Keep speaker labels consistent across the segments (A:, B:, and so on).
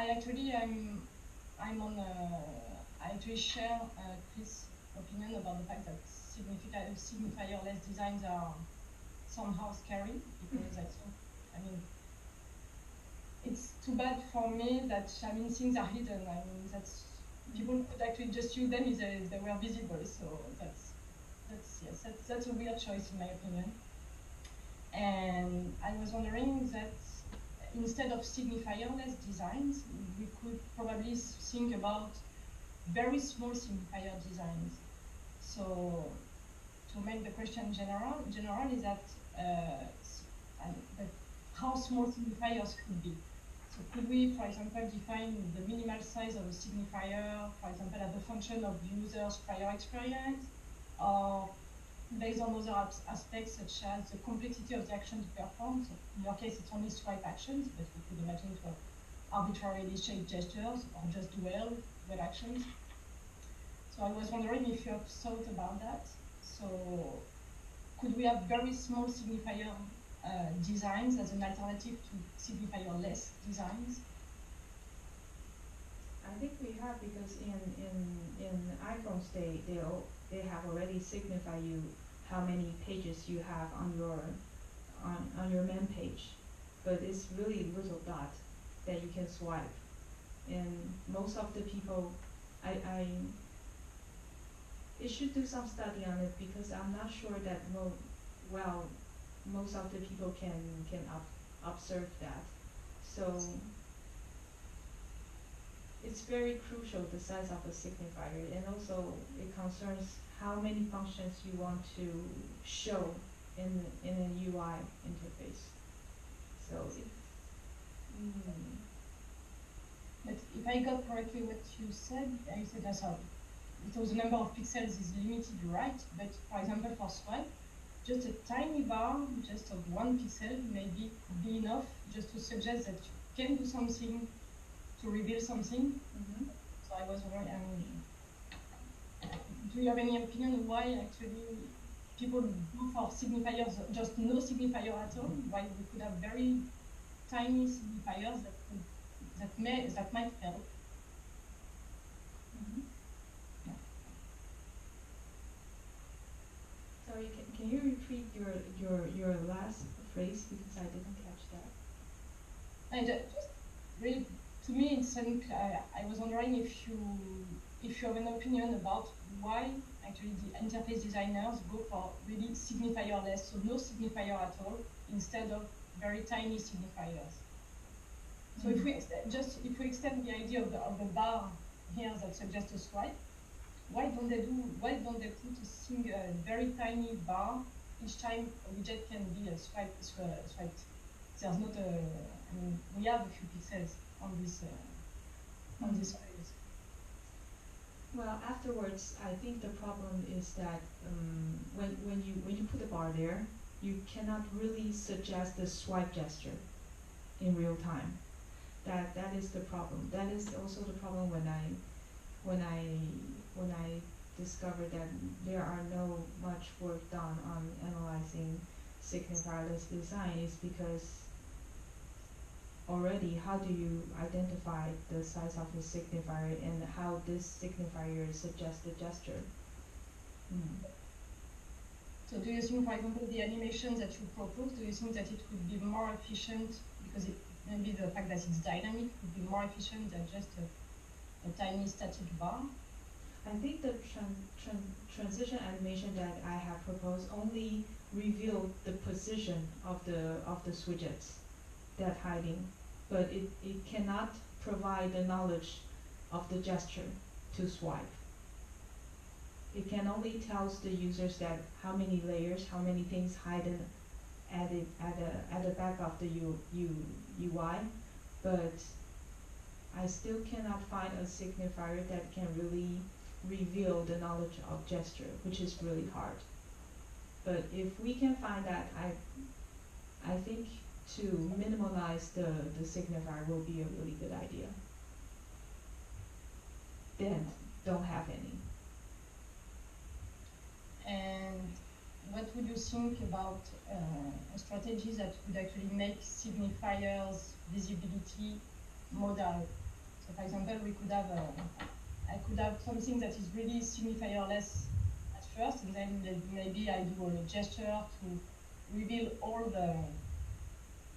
A: I actually share Chris' opinion about the fact that signifier-less designs are somehow scary, because I mean, it's too bad for me that things are hidden. I mean, people could actually just use them if they were visible. So that's a weird choice in my opinion. And I was wondering that instead of signifier-less designs, we could probably think about very small signifier designs. So to make the question general is that how small signifiers could be. So could we, for example, define the minimal size of a signifier, for example, as a function of users' prior experience, or based on other aspects such as the complexity of the actions performed? So in your case, it's only swipe actions, but we could imagine to have arbitrarily shaped gestures or just dual actions. So I was wondering if you have thought about that. So could we have very small signifier designs as an alternative to signifier-less designs?
B: I think we have, because in iPhones they have already signified you how many pages you have on your main page, but it's really little dot that you can swipe, and most of the people, it should do some study on it, because I'm not sure that most of the people can observe that. So it's very crucial, the size of a signifier, and also it concerns how many functions you want to show in a UI interface. So
A: But if I got correctly what you said that so the number of pixels is limited, right? But for example, for swipe, just a tiny bar, just of 1 pixel, maybe could be enough just to suggest that you can do something, to reveal something. So I was wondering, do you have any opinion why actually people go for signifiers, just no signifier at all? Why we could have very tiny signifiers that might help?
B: Sorry, can you repeat your last phrase, because I didn't catch that?
A: And just really, to me, it's I was wondering if you have an opinion about why actually the interface designers go for really signifier-less, so no signifier at all, instead of very tiny signifiers. So if we extend the idea of the bar here that suggests a swipe, why don't they put a very tiny bar each time a widget can be swiped? There's not we have a few pixels on this space.
B: Well, afterwards, I think the problem is that when you put a bar there, you cannot really suggest the swipe gesture in real time. That is the problem. That is also the problem when I discovered that there are no much work done on analyzing signifierless design, is because already, how do you identify the size of the signifier and how this signifier suggests the gesture?
A: So do you think, for example, the animation that you propose, do you think that it would be more efficient, because maybe the fact that it's dynamic would be more efficient than just a tiny static bar?
B: I think the transition animation that I have proposed only revealed the position of the switches that hiding, but it cannot provide the knowledge of the gesture to swipe. It can only tell the users that how many layers, how many things hidden at the back of the UI, but I still cannot find a signifier that can really reveal the knowledge of gesture, which is really hard. But if we can find that, I think to minimize the signifier will be a really good idea. Then don't have any.
A: And what would you think about a strategy that would actually make signifiers visibility modal? So for example, we could have I could have something that is really signifier-less at first, and then maybe I do a gesture to reveal all the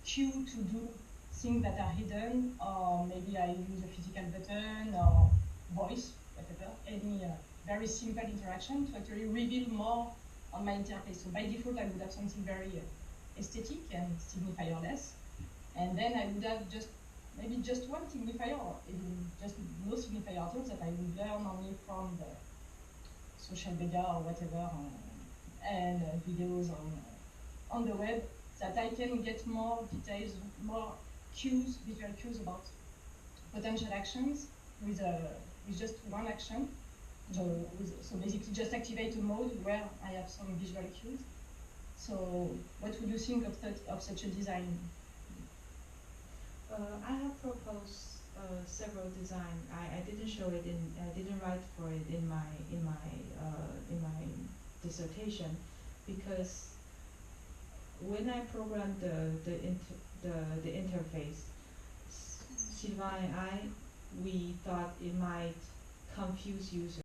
A: cue to do things that are hidden, or maybe I use a physical button or voice, whatever, any very simple interaction to actually reveal more on my interface. So by default, I would have something very aesthetic and signifier-less. And then I would have maybe just one signifier, or even just no signifier at all, that I would learn only from the social media or whatever, and videos on the web, that I can get more details, more cues, visual cues about potential actions with just one action. So basically just activate a mode where I have some visual cues. So what would you think of such a design?
B: I have proposed several design. I didn't show it in. I didn't write for it in my dissertation, because when I programmed the interface, Sylvain and I, we thought it might confuse users.